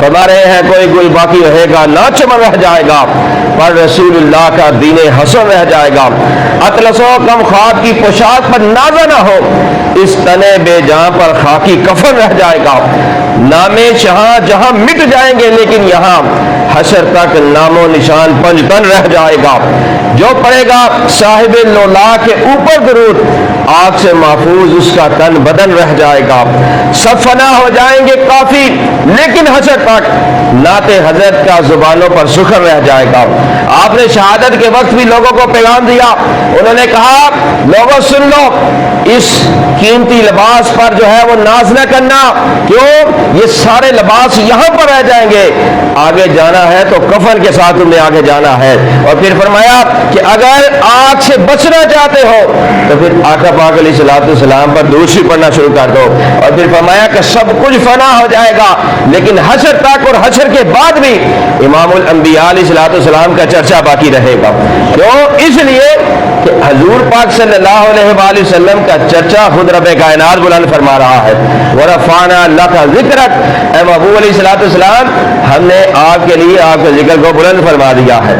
फरमा रहे हैं कोई गुल बाकी रहेगा ना चमन रह जाएगा, पर रसूलुल्लाह का दीन हसन रह जाएगा। अतलसो कम ख्वाब की पोशाक पर नाज़ा ना हो, इस तने बेजां पर खाकी कफन रह जाएगा। नामे जहां जहां मिट जाएंगे, लेकिन यहाँ हशर तक नामो निशान पंजतन रह जाएगा। जो पड़ेगा साहिब लोला के ऊपर दरूद, आग से महफूज उसका तन बदन रह जाएगा। सब फना हो जाएंगे काफी, लेकिन हशर तक नाते हजरत का जुबानों पर सुखर रह जाएगा। आपने शहादत के वक्त भी लोगों को पैगाम दिया, उन्होंने कहा लोगों सुन लो, इस कीमती लिबास पर जो है वो नाज न करना, क्यों? ये सारे लिबास यहां पर रह जाएंगे, आगे जाना है तो कफन के साथ तुमने आगे जाना है। और फिर फरमाया कि अगर आग से बचना चाहते हो तो फिर आका पाक अलैहिस्सलाम पर दूसरी पढ़ना शुरू कर दो। और फिर फरमाया कि सब कुछ फना हो जाएगा, लेकिन हशर तक और हशर के बाद भी इमामुल अंबिया अलैहिस्सलाम का चर्चा बाकी रहेगा। क्यों? इसलिए कि हजूर पाक सल्लल्लाहु अलैहि वसल्लम का चर्चा खुद रब कायनात बुलंद फरमा रहा है। वरफ़अना लका ज़िक्रक, ए महबूब अलैहिस्सलाम, हमने आपके लिए आपके जिक्र को बुलंद फरमा दिया है।